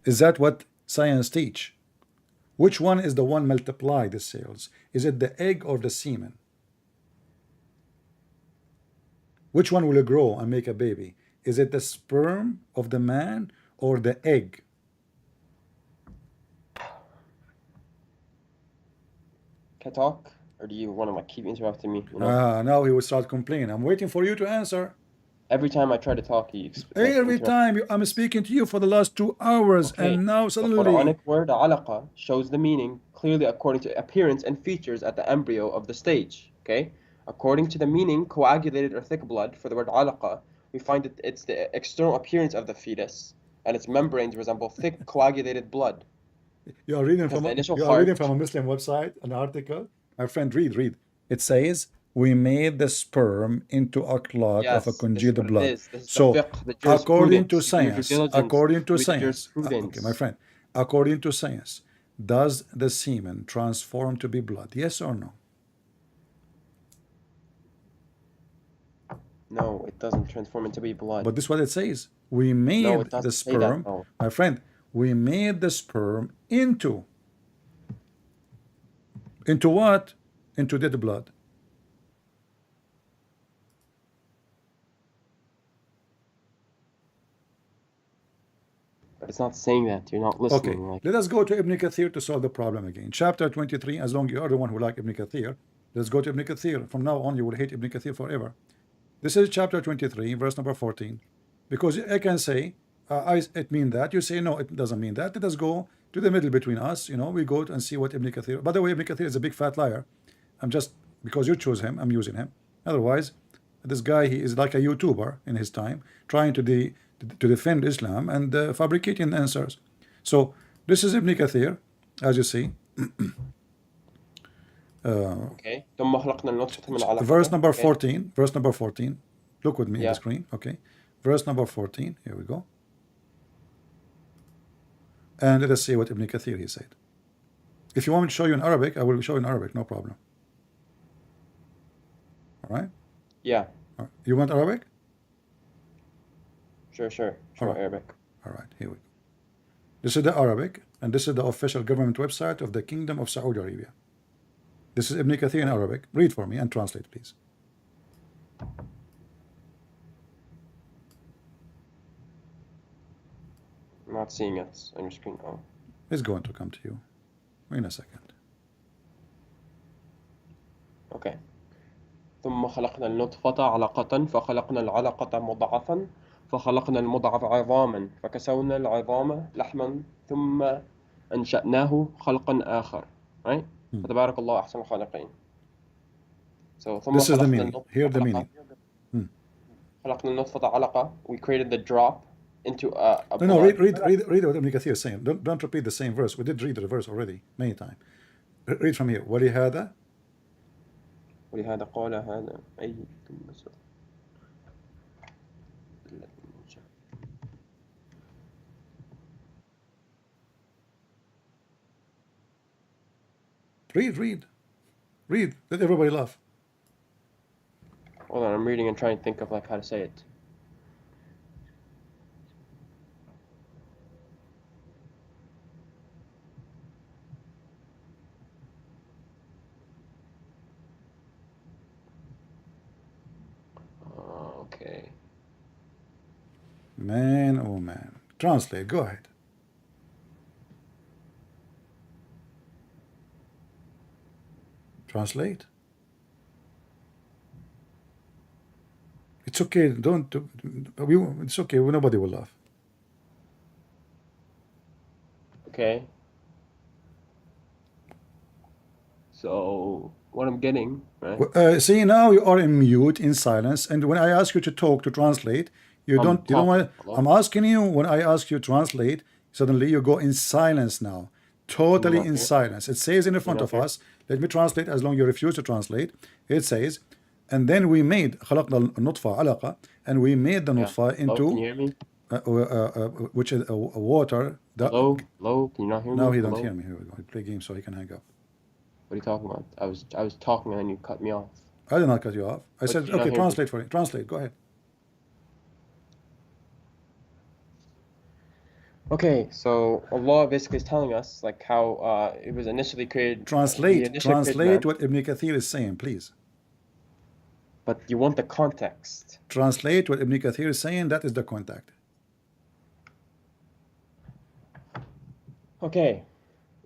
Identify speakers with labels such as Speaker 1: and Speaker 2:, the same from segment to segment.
Speaker 1: Is that what science teach? Which one is the one multiply the cells? Is it the egg or the semen? Which one will grow and make a baby? Is it the sperm of the man or the egg?
Speaker 2: Can I talk? Or do you want to like keep interrupting me? You know?
Speaker 1: Now he will start complaining. I'm waiting for you to answer.
Speaker 2: Every time I try to talk, you like
Speaker 1: Every
Speaker 2: interrupt.
Speaker 1: time I'm speaking to you for the last 2 hours,
Speaker 2: Okay.
Speaker 1: and now
Speaker 2: The
Speaker 1: suddenly.
Speaker 2: Quranic word alaqa shows the meaning clearly according to appearance and features at the embryo of the stage. Okay? According to the meaning, coagulated or thick blood, for the word alaqa, we find that it's the external appearance of the fetus, and its membranes resemble thick coagulated blood.
Speaker 1: You are reading
Speaker 2: Because
Speaker 1: from
Speaker 2: the
Speaker 1: a,
Speaker 2: initial
Speaker 1: you are reading
Speaker 2: heart,
Speaker 1: from a Muslim website, an article. My friend, read. It says we made the sperm into a clot of a
Speaker 2: yes, this is
Speaker 1: congealed
Speaker 2: what it
Speaker 1: blood.
Speaker 2: is. This is the
Speaker 1: So,
Speaker 2: fiqh, the
Speaker 1: according to
Speaker 2: jurisprudence. You do your due
Speaker 1: science,
Speaker 2: diligence, read the
Speaker 1: okay, my
Speaker 2: jurisprudence.
Speaker 1: friend, according to science, does the semen transform to be blood? Yes or no?
Speaker 2: No, it doesn't transform into be blood.
Speaker 1: But this is what it says. We
Speaker 2: No,
Speaker 1: made
Speaker 2: it
Speaker 1: the
Speaker 2: doesn't say that,
Speaker 1: sperm,
Speaker 2: though.
Speaker 1: my friend. We made the sperm into what? Into dead blood.
Speaker 2: But it's not saying that. You're not
Speaker 1: Okay,
Speaker 2: listening. Like,
Speaker 1: let us go to Ibn Kathir to solve the problem again. Chapter 23, as long as you are the one who like Ibn Kathir, let's go to Ibn Kathir. From now on, you will hate Ibn Kathir forever. This is chapter 23, verse number 14. Because I can say, it mean that. You say, no, it doesn't mean that. Let us go to the middle between us. You know, we go and see what Ibn Kathir. By the way, Ibn Kathir is a big fat liar. I'm just, because you choose him, I'm using him. Otherwise, this guy, he is like a YouTuber in his time, trying to defend Islam and fabricating answers. So this is Ibn Kathir, as you see.
Speaker 2: okay. ثم خلقنا النطفة من علقة.
Speaker 1: Verse number
Speaker 2: Okay.
Speaker 1: 14. Verse number 14. Look with me in
Speaker 2: Yeah.
Speaker 1: the screen. Okay. Verse number 14. Here we go. And let us see what Ibn Kathir he said. If you want me to show you in Arabic, I will show you in Arabic, no problem. All right?
Speaker 2: Yeah.
Speaker 1: All right. You want Arabic?
Speaker 2: Sure. Show
Speaker 1: Alright.
Speaker 2: Arabic.
Speaker 1: All right, here we go. This is the Arabic, and this is the official government website of the Kingdom of Saudi Arabia. This is Ibn Kathir in Arabic. Read for me and translate, please.
Speaker 2: I'm not seeing it on your screen. Oh.
Speaker 1: It's going to come to you in a second.
Speaker 2: Okay. ثم خلقنا النطفة علقة فخلقنا العلقة مضغة فخلقنا المضغة عظاما فكسونا العظام لحما ثم أنشأناه خلقا آخر. Right? فتبارك الله أحسن الخالقين. So ثم
Speaker 1: This is the
Speaker 2: خلقنا
Speaker 1: meaning.
Speaker 2: النطفة
Speaker 1: Here the
Speaker 2: علقة.
Speaker 1: meaning.
Speaker 2: خلقنا النطفة علقة. We created the drop into a
Speaker 1: No,
Speaker 2: blood.
Speaker 1: read what Ibn Kathir is saying. Don't repeat the same verse. We did read the verse already many times. Read from here. ولهذا
Speaker 2: ولهذا قال هذا أي
Speaker 1: read. Let everybody laugh.
Speaker 2: Hold on, I'm reading and trying to think of like how to say it. Okay.
Speaker 1: Man, oh man. Translate. Go ahead. Translate. It's okay. Don't. It's okay. Nobody will laugh.
Speaker 2: Okay. So what I'm getting, right?
Speaker 1: See, now you are in mute, in silence, and when I ask you to talk, to translate, you don't want. I'm asking you, when I ask you to translate, suddenly you go in silence now, totally in silence. It says in front of us. Let me translate. As long as you refuse to translate, it says, and then we made خلقنا النطفة علقة, and we made the nutfa into.
Speaker 2: Can you hear me?
Speaker 1: Which is water.
Speaker 2: Hello, can you not hear me?
Speaker 1: Now he don't hear me. Here we go. He play games so he can hang up.
Speaker 2: What are you talking about? I was talking and then you cut me off.
Speaker 1: I did not cut you off. I said, okay, translate for you. Translate. Go ahead.
Speaker 2: Okay, so Allah basically is telling us like how it was initially created. He
Speaker 1: Translate,
Speaker 2: initially created
Speaker 1: translate
Speaker 2: man,
Speaker 1: what Ibn Kathir is saying, please.
Speaker 2: but you want the context.
Speaker 1: Translate what Ibn Kathir is saying. That is the contact.
Speaker 2: Okay,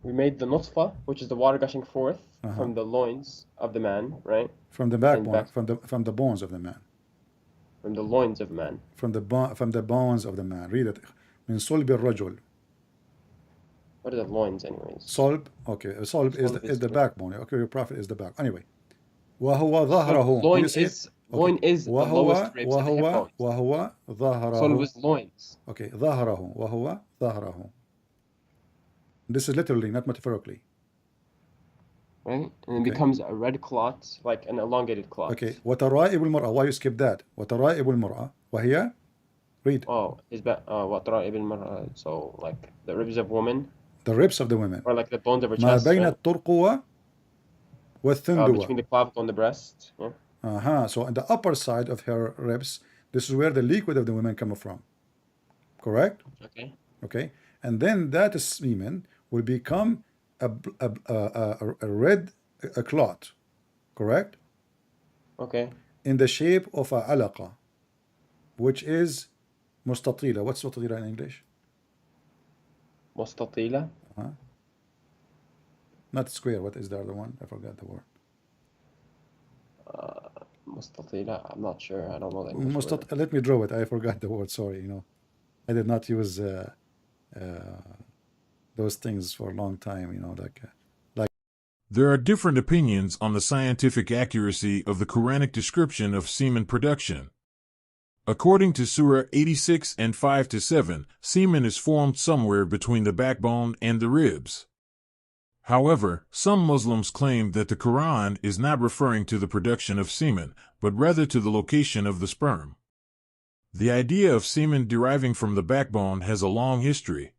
Speaker 2: we made the nutfa, which is the water gushing forth
Speaker 1: Uh-huh.
Speaker 2: from the loins of the man, right?
Speaker 1: From the
Speaker 2: And
Speaker 1: backbone,
Speaker 2: back
Speaker 1: from the bones of the man.
Speaker 2: from the loins of man.
Speaker 1: From the bones of the man. Read it. من صلب الرجل.
Speaker 2: What are the loins, anyways?
Speaker 1: Solb. Okay. Solb is
Speaker 2: Solb
Speaker 1: the
Speaker 2: is
Speaker 1: backbone. Okay. Your prophet is the back. Anyway. وهو ظهره. Do
Speaker 2: loin
Speaker 1: you see it?
Speaker 2: is
Speaker 1: Okay.
Speaker 2: loin is the lowest ribs at the hip bones.
Speaker 1: وهو
Speaker 2: Solb
Speaker 1: ظهره.
Speaker 2: is loins,
Speaker 1: Okay. ظهره. وهو ظهره. This is literally, not metaphorically.
Speaker 2: right? And it
Speaker 1: Okay.
Speaker 2: becomes a red clot, like an elongated clot.
Speaker 1: Okay. وترائب المرأة. Why you skip that? وترائب المرأة. وهي. Read.
Speaker 2: Oh, is that وَطَرَائِبِ الْمَرْأَةِ, so like the ribs of woman,
Speaker 1: The ribs of the women.
Speaker 2: or like the bones of her
Speaker 1: ما
Speaker 2: chest,
Speaker 1: بين
Speaker 2: right?
Speaker 1: الترقوة والثندوة.
Speaker 2: Between the clavicle and the breast. Yeah.
Speaker 1: So on the upper side of her ribs, this is where the liquid of the women come from. Correct?
Speaker 2: Okay.
Speaker 1: Okay. And then that semen will become a red clot. Correct?
Speaker 2: Okay.
Speaker 1: In the shape of a alaqa, which is mustatila. What's mustatila in English?
Speaker 2: مستطيلة.
Speaker 1: Not square. What is the other one? I forgot the word.
Speaker 2: مستطيلة. I'm not sure. I don't know the English word.
Speaker 1: Let me draw it. I forgot the word. Sorry. I did not use those things for a long time. Like.
Speaker 3: There are different opinions on the scientific accuracy of the Quranic description of semen production. According to Surah 86 and 5-7, semen is formed somewhere between the backbone and the ribs. However, some Muslims claim that the Quran is not referring to the production of semen, but rather to the location of the sperm. The idea of semen deriving from the backbone has a long history.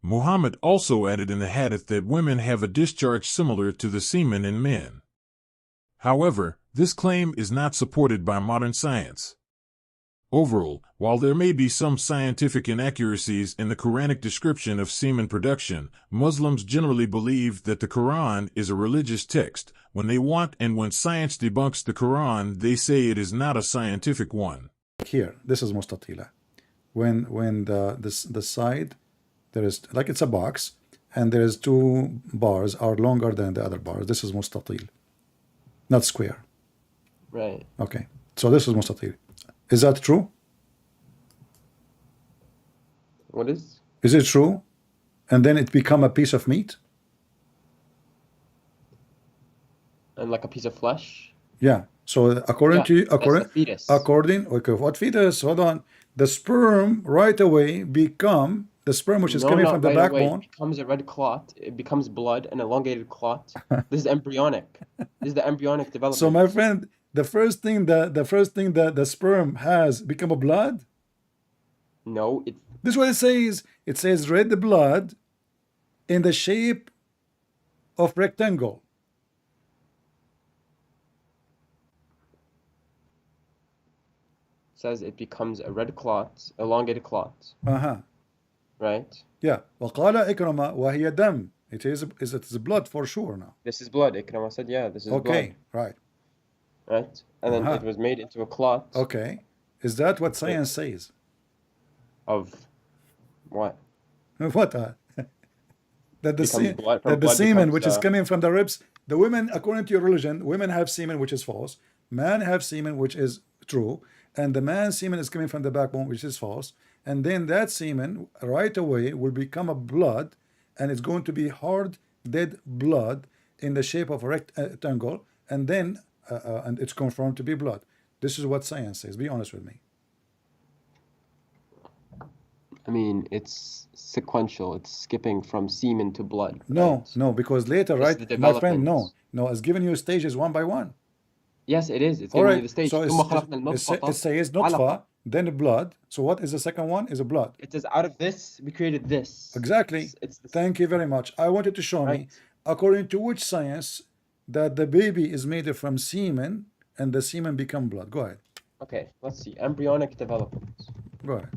Speaker 3: Muhammad also added in the hadith that women have a discharge similar to the semen in men. However, this claim is not supported by modern science. Overall, while there may be some scientific inaccuracies in the Quranic description of semen production, Muslims generally believe that the Quran is a religious text. When science debunks the Quran, they say it is not a scientific one.
Speaker 1: Here, this is mustatila. When the side, there is, like, it's a box, and there is two bars are longer than the other bars. This is mustatil, not square.
Speaker 2: Right.
Speaker 1: Okay, so this is mustatil. Is that true?
Speaker 2: What is?
Speaker 1: Is it true? And then it become a piece of meat?
Speaker 2: And like a piece of flesh?
Speaker 1: Yeah. So according to you,
Speaker 2: that's the fetus.
Speaker 1: okay, what fetus? Hold on. The sperm right away become the sperm which is coming from the
Speaker 2: right away.
Speaker 1: backbone.
Speaker 2: It becomes a red clot. It becomes blood, an elongated clot. This is embryonic. This is the embryonic development.
Speaker 1: So my friend, the first thing that the sperm has become a blood.
Speaker 2: No,
Speaker 1: This is what it says. It says red blood in the shape of rectangle.
Speaker 2: says it becomes a red clot, elongated clot. Right?
Speaker 1: Yeah. وقال إكرمة وهي دم. It is blood for sure now.
Speaker 2: This is blood. Ikramah said, yeah, this is blood.
Speaker 1: Okay, right.
Speaker 2: Right? And then it was made into a clot.
Speaker 1: Okay. Is that what science says?
Speaker 2: Of what?
Speaker 1: What? That the semen which is coming from the ribs, the women, according to your religion, women have semen which is false, men have semen which is true, and the man's semen is coming from the backbone which is false, and then that semen right away will become a blood, and it's going to be hard dead blood in the shape of a rectangle, and then and it's confirmed to be blood. This is what science says. Be honest with me.
Speaker 2: I mean, it's sequential. It's skipping from semen to blood.
Speaker 1: No,
Speaker 2: right?
Speaker 1: no, because later, right, my friend, no, it's giving you stages one by one.
Speaker 2: Yes, it is. It's giving you the stage.
Speaker 1: So it says nutfa, then blood. So what is the second one? Is a blood.
Speaker 2: It says out of this, we created this.
Speaker 1: Exactly. Thank you very much. I wanted to show me, according to which science, that the baby is made from semen and the semen become blood. Go ahead.
Speaker 2: Okay, let's see. Embryonic development.
Speaker 1: Go ahead.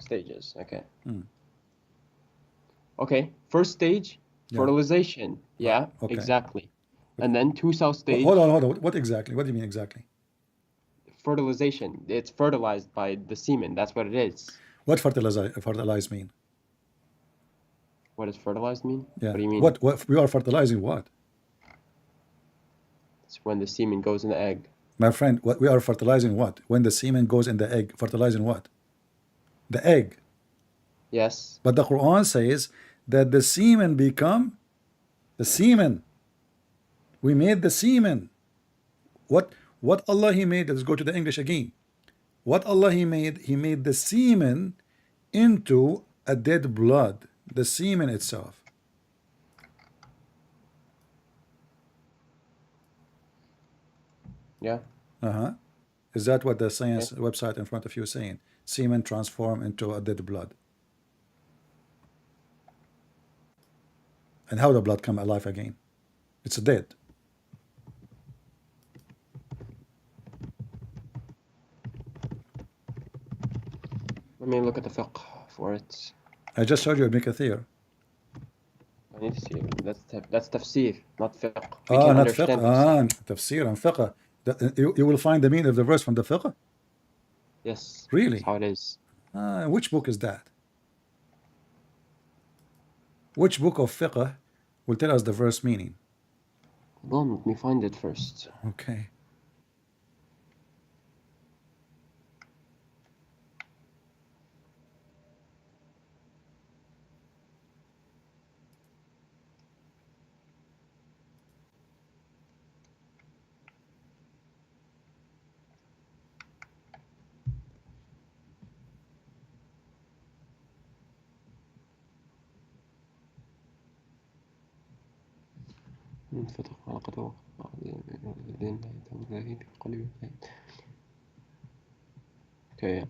Speaker 2: Stages. Okay. Okay, first stage,
Speaker 1: Yeah.
Speaker 2: fertilization. Yeah,
Speaker 1: Okay.
Speaker 2: exactly. And then two cell stage,
Speaker 1: Hold on. What exactly? What do you mean exactly?
Speaker 2: fertilization. It's fertilized by the semen. That's what it is.
Speaker 1: What fertilize mean?
Speaker 2: What does fertilized mean?
Speaker 1: Yeah.
Speaker 2: What do you mean?
Speaker 1: What we are fertilizing what?
Speaker 2: It's when the semen goes in the egg.
Speaker 1: My friend, what we are fertilizing what? When the semen goes in the egg, fertilizing what? The egg.
Speaker 2: Yes.
Speaker 1: But the Quran says that the semen become the semen. We made the semen. What Allah He made? Let's go to the English again. What Allah He made the semen into a dead blood. The semen itself.
Speaker 2: Yeah.
Speaker 1: Is that what the science website in front of you is saying? Semen transform into a dead blood. And how the blood come alive again? It's dead.
Speaker 2: Let me look at the fiqh for it.
Speaker 1: I just showed you Ibn Kathir.
Speaker 2: I need to see it. That's tafsir, not fiqh. We
Speaker 1: Ah,
Speaker 2: can
Speaker 1: not fiqh.
Speaker 2: understand
Speaker 1: Tafsir and fiqh. You will find the meaning of the verse from the fiqh?
Speaker 2: Yes.
Speaker 1: Really?
Speaker 2: That's how it is.
Speaker 1: Which book is that? Which book of fiqh will tell us the verse meaning?
Speaker 2: Hold on, let me find it first.
Speaker 1: Okay.
Speaker 2: انفتح علاقته Okay.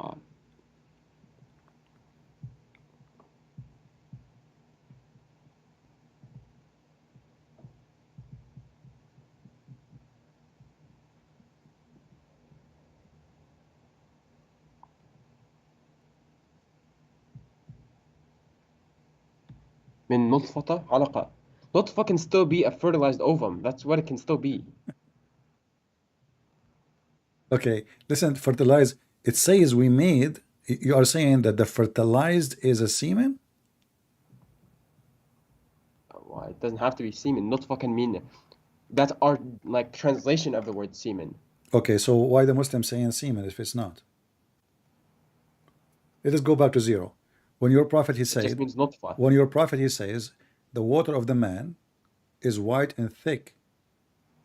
Speaker 2: من نطفة علقة. Nutfa can still be a fertilized ovum. That's what it can still be.
Speaker 1: Okay, listen, fertilize. It says we made. You are saying that the fertilized is a semen?
Speaker 2: Well, it doesn't have to be semen. Nutfa can mean. That's our like translation of the word semen.
Speaker 1: Okay, so why the Muslims saying semen if it's not? Let us go back to zero. When your prophet he
Speaker 2: It just
Speaker 1: said,
Speaker 2: means nutfa.
Speaker 1: when your prophet he says, the water of the man is white and thick,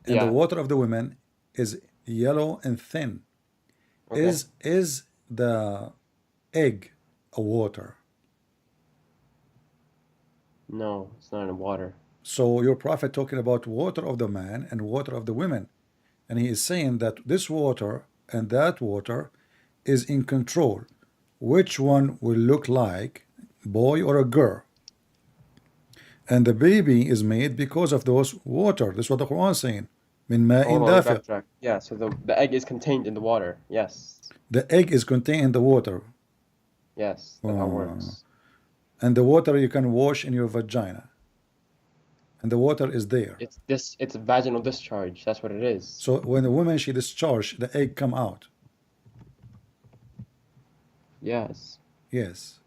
Speaker 1: and the
Speaker 2: Yeah.
Speaker 1: water of the woman is yellow and thin.
Speaker 2: Okay.
Speaker 1: Is the egg a water?
Speaker 2: No, it's not in water.
Speaker 1: So your prophet talking about water of the man and water of the women, and he is saying that this water and that water is in control. Which one will look like boy or a girl? And the baby is made because of those water. That's what the Quran is saying. Min ma'in
Speaker 2: Hold on, let me
Speaker 1: dafiq.
Speaker 2: backtrack. Yeah, so the egg is contained in the water. Yes.
Speaker 1: The egg is contained in the water,
Speaker 2: Yes, that's how it works.
Speaker 1: and the water you can wash in your vagina, and the water is there.
Speaker 2: It's vaginal discharge. That's what it is.
Speaker 1: So when the woman she discharge, the egg come out.
Speaker 2: Yes.
Speaker 1: Yes.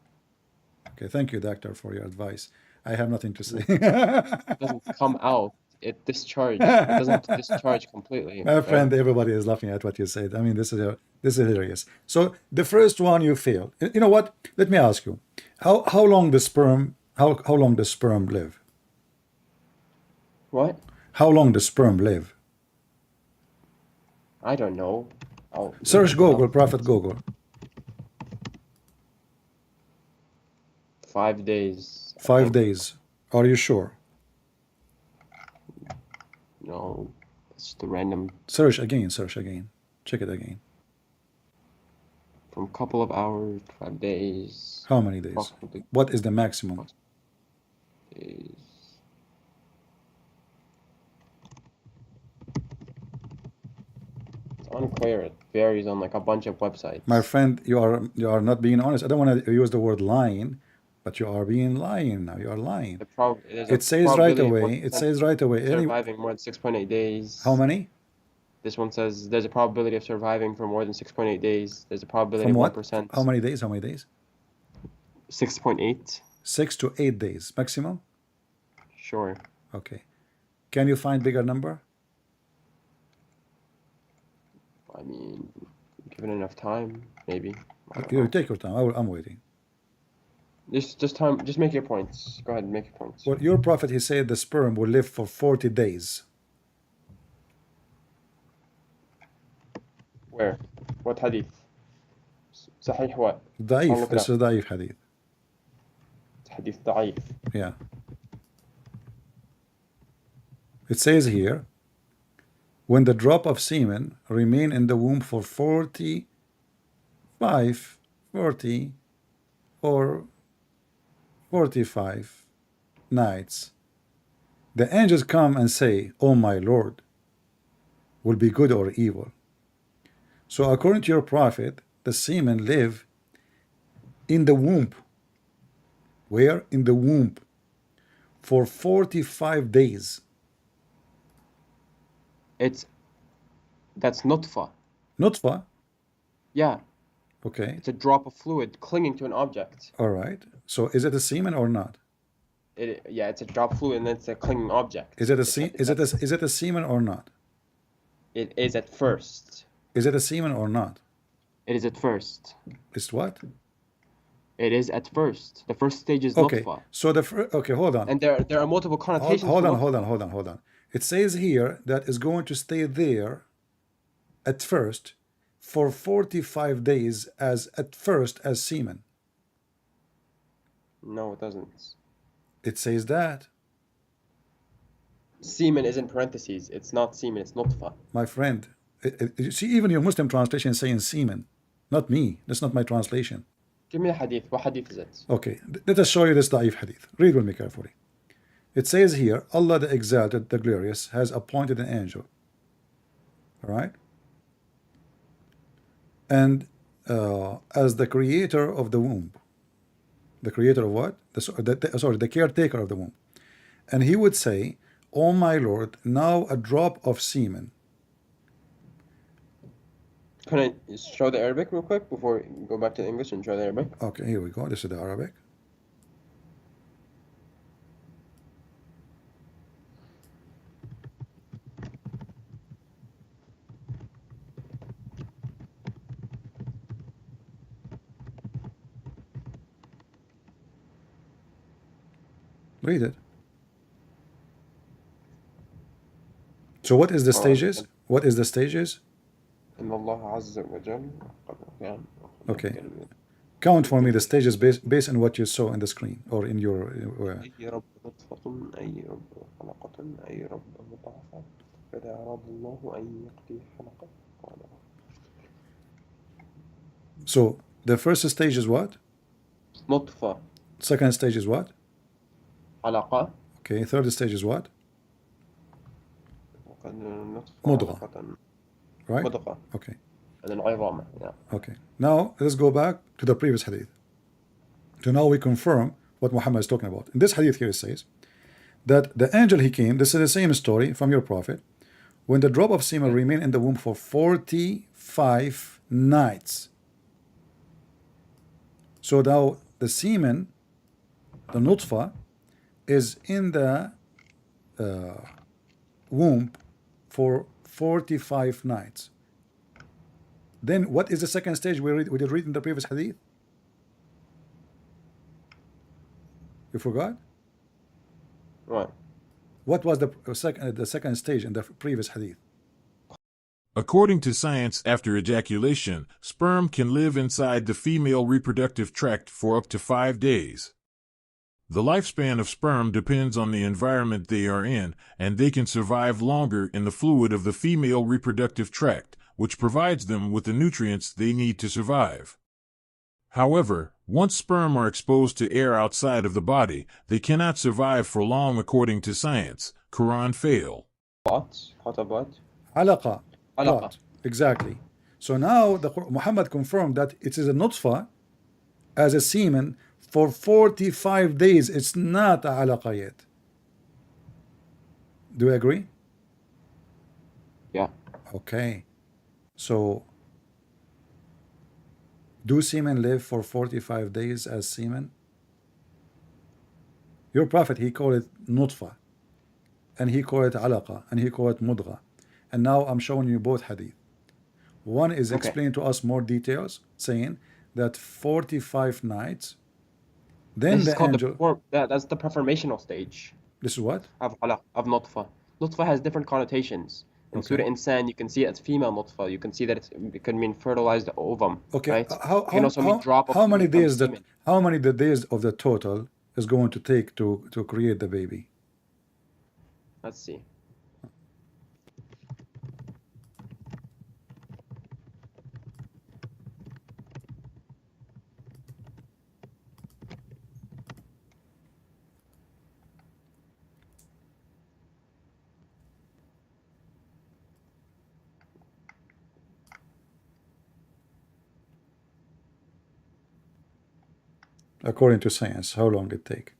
Speaker 1: Okay, thank you, doctor, for your advice. I have nothing to say.
Speaker 2: It doesn't come out. It discharges. It doesn't have to discharge completely.
Speaker 1: My
Speaker 2: right?
Speaker 1: friend, everybody is laughing at what you said. I mean, this is hilarious. So the first one you failed. You know what? Let me ask you, how long the sperm long the sperm live?
Speaker 2: What?
Speaker 1: How long the sperm live?
Speaker 2: I don't know.
Speaker 1: Search Google, Prophet Google.
Speaker 2: 5 days. I
Speaker 1: 5
Speaker 2: think.
Speaker 1: days. Are you sure?
Speaker 2: No, it's just a random.
Speaker 1: Search again. Search again. Check it again.
Speaker 2: From a couple of hours, 5 days.
Speaker 1: How many days?
Speaker 2: Approximately
Speaker 1: What is the maximum?
Speaker 2: days. It's unclear. It varies on like a bunch of websites.
Speaker 1: My friend, you are not being honest. I don't want to use the word lying, But you are being lying now. You are lying.
Speaker 2: There's
Speaker 1: It
Speaker 2: a
Speaker 1: says right
Speaker 2: probability of
Speaker 1: away. It
Speaker 2: 1%
Speaker 1: says right away.
Speaker 2: surviving more than 6.8 days.
Speaker 1: How many?
Speaker 2: This one says there's a probability of surviving for more than 6.8 days. There's a probability
Speaker 1: From
Speaker 2: of
Speaker 1: what?
Speaker 2: 1%.
Speaker 1: How many days? How many days?
Speaker 2: 6.8.
Speaker 1: 6 to 8 days maximum.
Speaker 2: Sure.
Speaker 1: Okay. Can you find bigger number?
Speaker 2: I mean, given enough time, maybe. I don't
Speaker 1: You
Speaker 2: know.
Speaker 1: take your time. I'm waiting.
Speaker 2: Just make your points. Go ahead and make your points.
Speaker 1: Well, your prophet, he said the sperm will live for 40 days.
Speaker 2: Where? What hadith? Sahih what? I'll
Speaker 1: Da'if.
Speaker 2: look it
Speaker 1: This
Speaker 2: up.
Speaker 1: is da'if hadith.
Speaker 2: Hadith da'if.
Speaker 1: Yeah. It says here, when the drop of semen remain in the womb for 40 or 45 nights, the angels come and say, "Oh my Lord, will be good or evil." So according to your prophet, the semen live in the womb. Where? In the womb for 45 days.
Speaker 2: That's nutfa.
Speaker 1: Nutfa.
Speaker 2: Yeah,
Speaker 1: Okay.
Speaker 2: it's a drop of fluid clinging to an object.
Speaker 1: All right. So is it a semen or not?
Speaker 2: Yeah, it's a drop of fluid and it's a clinging object.
Speaker 1: Is it a is it a semen or not?
Speaker 2: It is at first.
Speaker 1: Is it a semen or not?
Speaker 2: It is at first.
Speaker 1: It's what?
Speaker 2: It is at first. The first stage is
Speaker 1: Okay.
Speaker 2: nutfa.
Speaker 1: So okay, hold on.
Speaker 2: And there are multiple connotations.
Speaker 1: Hold
Speaker 2: for
Speaker 1: on,
Speaker 2: nutfa.
Speaker 1: hold on. It says here that is going to stay there at first for 45 days as semen.
Speaker 2: No, it doesn't.
Speaker 1: It says that.
Speaker 2: Semen is in parentheses. It's not semen, it's nutfa.
Speaker 1: My friend, you see, even your Muslim translation is saying semen, not me. That's not my translation.
Speaker 2: Give me a hadith. What hadith is it?
Speaker 1: Okay, let us show you this da'if hadith. Read with me carefully. It says here, Allah the Exalted, the Glorious, has appointed an angel. All right? And as the creator of the womb. The creator of what? The caretaker of the womb. And he would say, "Oh my Lord, now a drop of semen."
Speaker 2: Can I show the Arabic real quick before we go back to the English and show the Arabic?
Speaker 1: Okay, here we go. This is the Arabic. Read it. So what is the stages? What is the stages?
Speaker 2: إن الله عز وجل
Speaker 1: Okay. Count for me the stages based on what you saw in the screen or in your.
Speaker 2: أي رب نطفة أي رب خلقة أي رب مضاعفة فإذا أراد الله أن يقضي خلقة.
Speaker 1: So the first stage is what?
Speaker 2: نطفة.
Speaker 1: Second stage is what?
Speaker 2: علقة.
Speaker 1: Okay. Third stage is what?
Speaker 2: نطفة.
Speaker 1: مضغة. Right?
Speaker 2: مضغة.
Speaker 1: Okay.
Speaker 2: And then عظامة. Yeah.
Speaker 1: Okay. Now let's go back to the previous hadith. So now we confirm what Muhammad is talking about. In this hadith here it says that the angel he came, this is the same story from your prophet, when the drop of semen remained in the womb for 45 nights. So now the semen, the nutfa, is in the womb for 45 nights. Then what is the second stage we did read in the previous hadith? You forgot?
Speaker 2: Right.
Speaker 1: What was the second stage in the previous hadith?
Speaker 3: According to science, after ejaculation, sperm can live inside the female reproductive tract for up to 5 days. The lifespan of sperm depends on the environment they are in, and they can survive longer in the fluid of the female reproductive tract, which provides them with the nutrients they need to survive. However, once sperm are exposed to air outside of the body, they cannot survive for long according to science. Quran fail.
Speaker 2: خطبات.
Speaker 1: Alaqa.
Speaker 2: Alaqa.
Speaker 1: Clot. Exactly. So now Muhammad confirmed that it is a nutfa as a semen for 45 days. It's not a alaqa yet. Do you agree?
Speaker 2: Yeah.
Speaker 1: Okay. So, do semen live for 45 days as semen? Your prophet, he called it nutfa, and he called it alaqa, and he called it mudgha. And now I'm showing you both hadith. One is
Speaker 2: Okay.
Speaker 1: explaining to us more details, saying that 45 nights, then
Speaker 2: This is
Speaker 1: the
Speaker 2: called
Speaker 1: angel.
Speaker 2: that's the preformational stage
Speaker 1: This is what?
Speaker 2: of nutfa. Nutfa has different connotations. In
Speaker 1: Okay.
Speaker 2: Surah Insan, you can see it as female nutfa. You can see that it can mean fertilized ovum,
Speaker 1: Okay.
Speaker 2: right? It can also mean drop of
Speaker 1: How many
Speaker 2: fluid from
Speaker 1: days that
Speaker 2: semen.
Speaker 1: how many the days of the total is going to take to create the baby?
Speaker 2: Let's see.
Speaker 1: According to science, how long it take?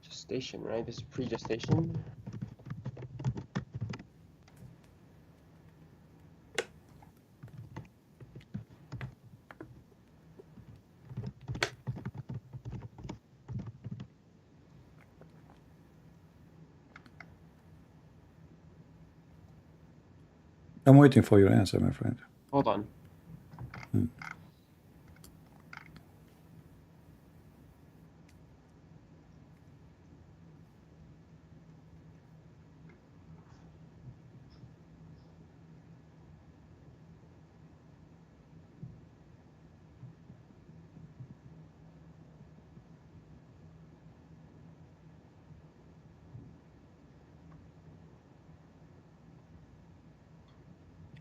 Speaker 2: Gestation, right? This is pre-gestation.
Speaker 1: I'm waiting for your answer, my friend.
Speaker 2: Hold on.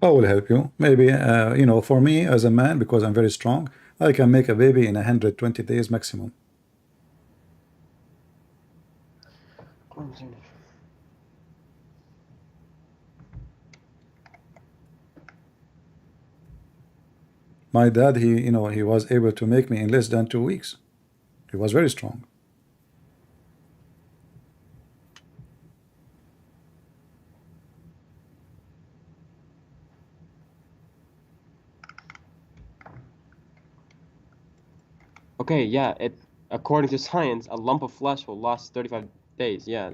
Speaker 1: I will help you. Maybe, you know, for me as a man, because I'm very strong, I can make a baby in 120 days maximum. My dad, you know, he was able to make me in less than 2 weeks. He was very strong.
Speaker 2: Okay, yeah. According to science, a lump of flesh will last 35 days. Yeah,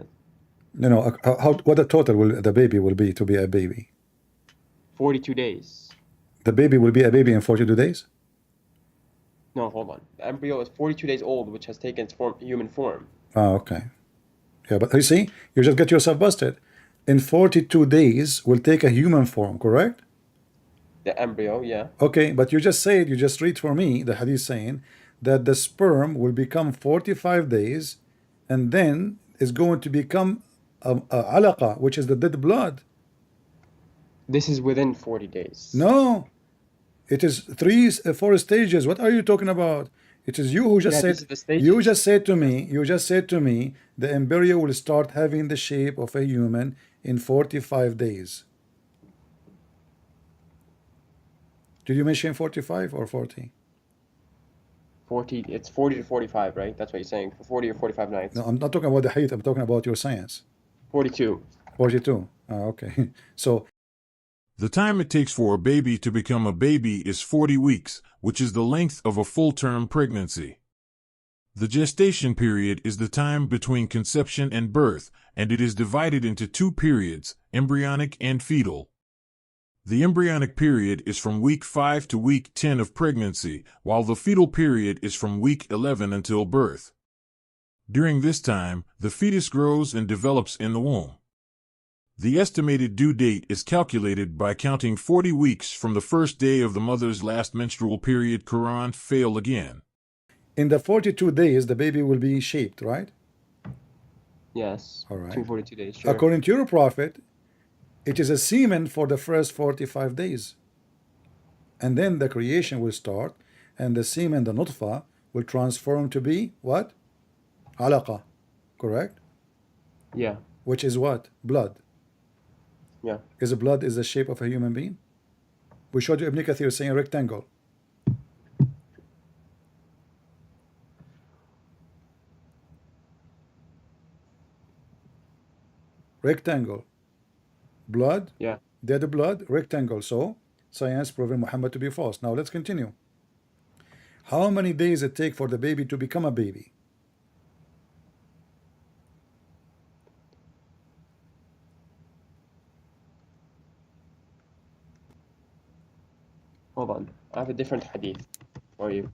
Speaker 1: You know, what the total will the baby will be to be a baby?
Speaker 2: 42 days.
Speaker 1: The baby will be a baby in 42 days?
Speaker 2: No, hold on. The embryo is 42 days old, which has taken its human form.
Speaker 1: Oh, okay. Yeah, but you see, you just get yourself busted. In 42 days will take a human form, correct?
Speaker 2: The embryo, yeah.
Speaker 1: Okay, but you just said, you just read for me the hadith saying that the sperm will become 45 days and then is going to become a alaqa, which is the dead blood.
Speaker 2: This is within 40 days.
Speaker 1: No, it is 4 stages. What are you talking about? It is you who just
Speaker 2: Yeah,
Speaker 1: said,
Speaker 2: this is the stages.
Speaker 1: you just said to me, the embryo will start having the shape of a human in 45 days. Did you mention 45 or 40?
Speaker 2: 40, it's 40 to 45, right? That's what you're saying, for 40 or 45 nights.
Speaker 1: No, I'm not talking about the hadith, I'm talking about your science.
Speaker 2: 42.
Speaker 1: 42. Okay. So,
Speaker 3: The time it takes for a baby to become a baby is 40 weeks, which is the length of a full-term pregnancy. The gestation period is the time between conception and birth, and it is divided into 2 periods, embryonic and fetal. The embryonic period is from week 5 to week 10 of pregnancy, while the fetal period is from week 11 until birth. During this time, the fetus grows and develops in the womb. The estimated due date is calculated by counting 40 weeks from the first day of the mother's last menstrual period. Quran fail again.
Speaker 1: in the 42 days, the baby will be shaped, right?
Speaker 2: Yes.
Speaker 1: All right.
Speaker 2: 242 days, sure.
Speaker 1: According to your prophet, it is a semen for the first 45 days. And then the creation will start, and the semen, the nutfa, will transform to be what? Alaqa. Correct?
Speaker 2: Yeah.
Speaker 1: Which is what? Blood.
Speaker 2: Yeah.
Speaker 1: Is blood is the shape of a human being? We showed you Ibn Kathir saying rectangle. rectangle, blood,
Speaker 2: Yeah.
Speaker 1: dead blood, rectangle. So science proven Muhammad to be false. Now let's continue. How many days it take for the baby to become a baby?
Speaker 2: Hold on. I have a different hadith for you.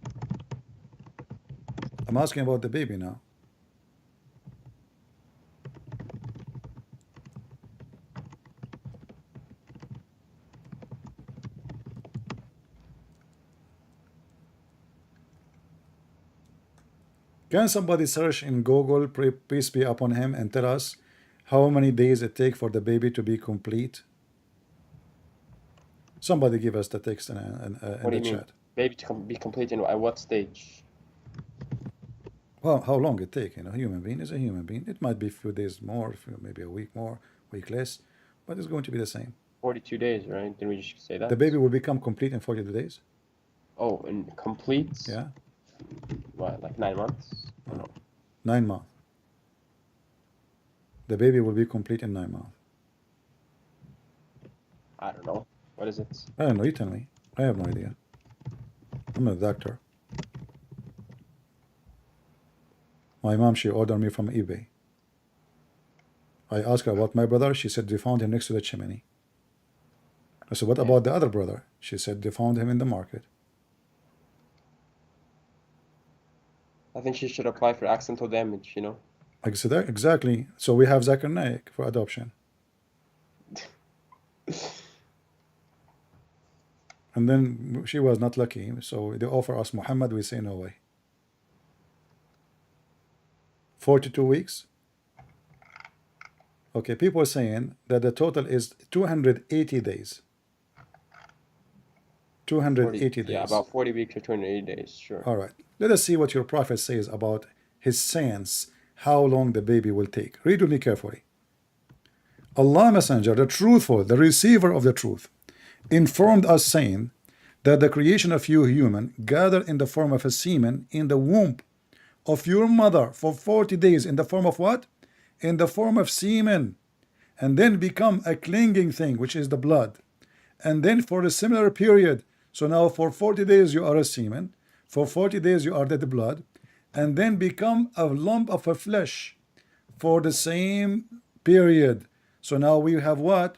Speaker 1: I'm asking about the baby now. Can somebody search in Google, peace be upon him, and tell us how many days it take for the baby to be complete? Somebody give us the text in
Speaker 2: What do
Speaker 1: the
Speaker 2: you mean?
Speaker 1: chat.
Speaker 2: Baby to be complete at what stage?
Speaker 1: Well, how long it take? You know, human being is a human being. It might be a few days more, maybe a week more, week less, but it's going to be the same.
Speaker 2: 42 days, right? Didn't we just say that?
Speaker 1: The baby will become complete in 42 days.
Speaker 2: Oh, and complete?
Speaker 1: Yeah,
Speaker 2: What, like 9 months? I don't know.
Speaker 1: 9 months. The baby will be complete in 9 months.
Speaker 2: I don't know. What is it?
Speaker 1: I don't know. You tell me. I have no idea. I'm not a doctor. My mom, she ordered me from eBay. I asked her about my brother. She said they found him next to the chimney. I said, what about the other brother? She said they found him in the market.
Speaker 2: I think she should apply for accidental damage, you know?
Speaker 1: I said, exactly. So we have Zakir Naik for adoption. And then she was not lucky. So they offer us Muhammad. We say no way. 42 weeks. Okay, people are saying that the total is 280 days. 280 days.
Speaker 2: Yeah, about 40 weeks or 280 days, sure.
Speaker 1: All right. Let us see what your prophet says about his science, how long the baby will take. Read with me carefully. Allah Messenger, the truthful, the receiver of the truth, informed us saying that the creation of you human gathered in the form of a semen in the womb of your mother for 40 days in the form of what? In the form of semen, and then become a clinging thing, which is the blood. And then for a similar period, so now for 40 days you are a semen, for 40 days you are dead blood, and then become a lump of a flesh for the same period. So now we have what?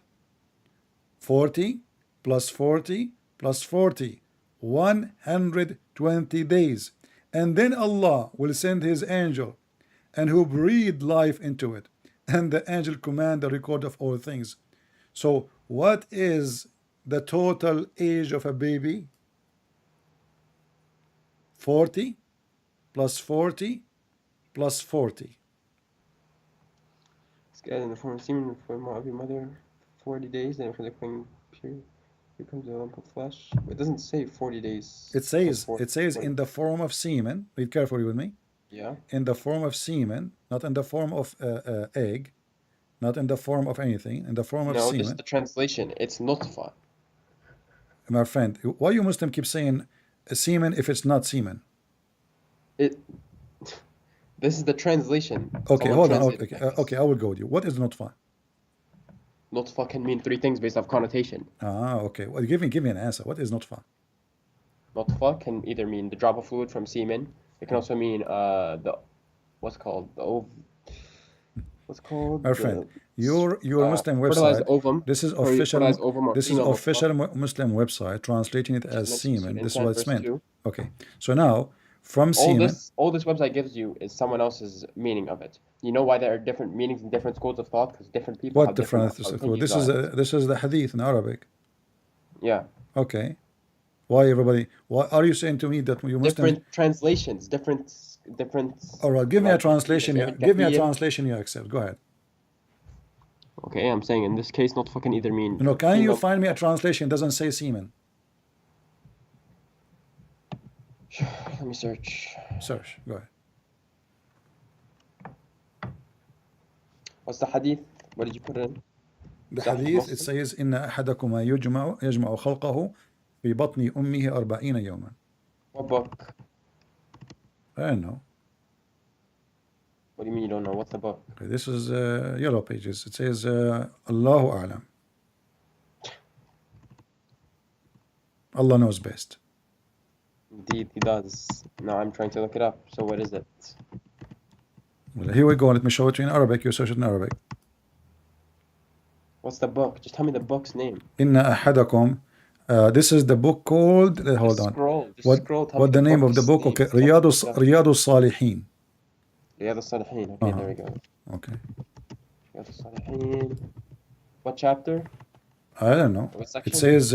Speaker 1: 40 plus 40 plus 40, 120 days. And then Allah will send his angel, and who breathe life into it, and the angel command the record of all things. So what is the total age of a baby? 40 plus 40 plus 40.
Speaker 2: It's gathered in the form of semen in the form of your mother 40 days, then for the clean period becomes a lump of flesh. It doesn't say 40 days.
Speaker 1: It says in the form of semen. Read carefully with me.
Speaker 2: Yeah.
Speaker 1: In the form of semen, not in the form of egg, not in the form of anything, in the form of
Speaker 2: No,
Speaker 1: semen.
Speaker 2: this is the translation. It's nutfa.
Speaker 1: My friend, why you Muslim keep saying semen if it's not semen?
Speaker 2: This is the translation.
Speaker 1: Okay,
Speaker 2: Someone
Speaker 1: hold on.
Speaker 2: translated
Speaker 1: Okay,
Speaker 2: this.
Speaker 1: okay, I will go with you. What is nutfa?
Speaker 2: Nutfa can mean 3 things based off connotation.
Speaker 1: Ah, okay. Well, give me an answer. What is nutfa?
Speaker 2: Nutfa can either mean the drop of fluid from semen. It can also mean what's called
Speaker 1: My friend, your Muslim
Speaker 2: fertilized
Speaker 1: website.
Speaker 2: ovum.
Speaker 1: This is
Speaker 2: Fertilized ovum or
Speaker 1: This is
Speaker 2: female
Speaker 1: official
Speaker 2: nutfa.
Speaker 1: Muslim website translating it as semen. This is what it's meant.
Speaker 2: 2.
Speaker 1: Okay. So now from semen.
Speaker 2: All this website gives you is someone else's meaning of it. You know why there are different meanings in different schools of thought? Because different people
Speaker 1: What
Speaker 2: have
Speaker 1: different?
Speaker 2: opinions
Speaker 1: This
Speaker 2: on it.
Speaker 1: this is the hadith in Arabic.
Speaker 2: Yeah.
Speaker 1: Okay. Why everybody? Why are you saying to me that you Muslims?
Speaker 2: Different translations, different.
Speaker 1: All right. Give me a
Speaker 2: like,
Speaker 1: translation.
Speaker 2: different
Speaker 1: Give me a
Speaker 2: kafiyyah.
Speaker 1: translation you accept. Go ahead.
Speaker 2: Okay, I'm saying in this case, not fucking either mean.
Speaker 1: No, can you
Speaker 2: female-
Speaker 1: find me a translation that doesn't say semen?
Speaker 2: Let me search.
Speaker 1: Search. Go ahead.
Speaker 2: What's the hadith? What did you put in?
Speaker 1: The
Speaker 2: Sahih
Speaker 1: hadith, it
Speaker 2: Muslim.
Speaker 1: says إن أحدكما يجمع خلقه في بطن أمه 40 يوما.
Speaker 2: What book?
Speaker 1: I don't know.
Speaker 2: What do you mean you don't know? What's the book?
Speaker 1: Okay, this is yellow pages. It says Allahu A'lam. Allah knows best.
Speaker 2: Indeed, he does. Now I'm trying to look it up. So what is it?
Speaker 1: Well, here we go. Let me show it to you in Arabic. You search it in Arabic.
Speaker 2: What's the book? Just tell me the book's name.
Speaker 1: Inna ahadakum. This is the book called. Hold
Speaker 2: Just
Speaker 1: on.
Speaker 2: scroll. Just
Speaker 1: What?
Speaker 2: scroll. Tell
Speaker 1: What
Speaker 2: me
Speaker 1: the name of the book?
Speaker 2: book's
Speaker 1: Okay,
Speaker 2: name. Tell me
Speaker 1: Riyadus Salihin.
Speaker 2: Riyad al-Salihin. Okay, there we go.
Speaker 1: Okay.
Speaker 2: Riyad al-Salihin. What chapter?
Speaker 1: I don't know.
Speaker 2: What section?
Speaker 1: It says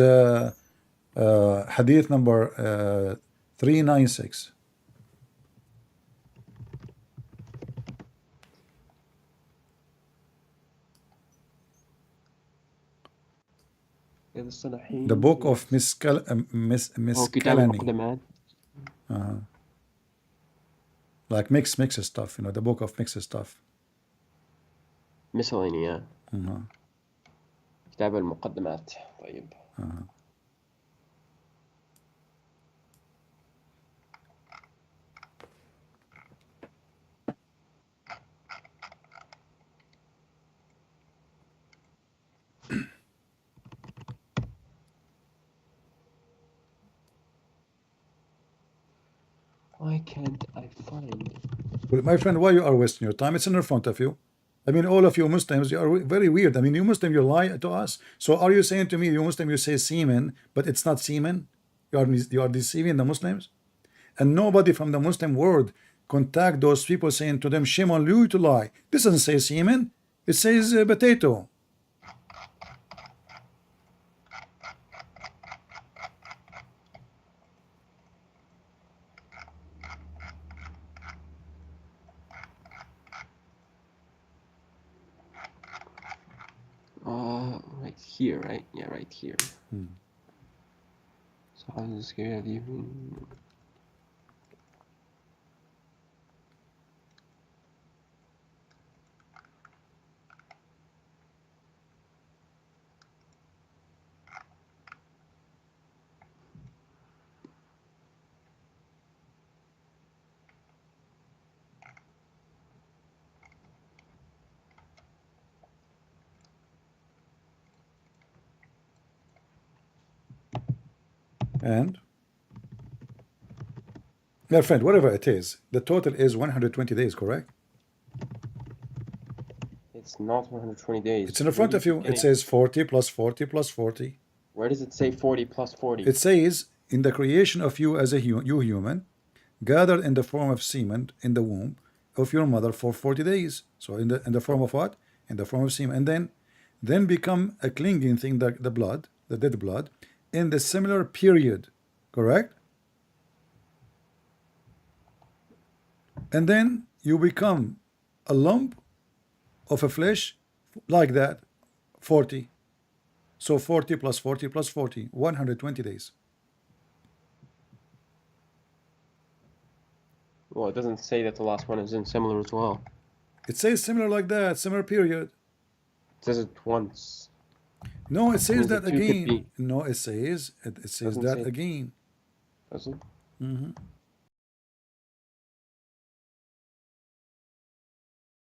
Speaker 1: Hadith number 396.
Speaker 2: Riyad al-Salihin.
Speaker 1: The book of
Speaker 2: Oh, Kitab
Speaker 1: miscellany.
Speaker 2: al-Muqaddamat.
Speaker 1: Like mixed stuff, you know, the book of mixed stuff.
Speaker 2: Miscellany, yeah.
Speaker 1: Uh-huh.
Speaker 2: كتاب المقدمات. طيب. Why can't I find?
Speaker 1: Well, my friend, why you are wasting your time? It's in front of you. I mean, all of you Muslims, you are very weird. I mean, you Muslim, you lie to us. So are you saying to me, you Muslim, you say semen, but it's not semen? You are deceiving the Muslims? And nobody from the Muslim world contact those people saying to them, shame on you to lie. This doesn't say semen. It says potato.
Speaker 2: Right here, right? Yeah, right here. So how does this scare you?
Speaker 1: And my friend, whatever it is, the total is 120 days, correct?
Speaker 2: It's not 120 days.
Speaker 1: It's in front of you. It says 40 plus 40 plus 40.
Speaker 2: Where does it say 40 plus 40?
Speaker 1: It says, in the creation of you as a you human, gathered in the form of semen in the womb of your mother for 40 days. So in the form of what? In the form of semen. And then become a clinging thing, the blood, the dead blood, in the similar period, correct? And then you become a lump of a flesh like that, 40. So 40 plus 40 plus 40, 120 days.
Speaker 2: Well, it doesn't say that the last one is in similar as well.
Speaker 1: It says similar like that, similar period.
Speaker 2: It says it once.
Speaker 1: No, it says that
Speaker 2: Two could
Speaker 1: again.
Speaker 2: be.
Speaker 1: No, it says
Speaker 2: Doesn't
Speaker 1: that
Speaker 2: say.
Speaker 1: again.
Speaker 2: Does it?
Speaker 1: Mm-hmm.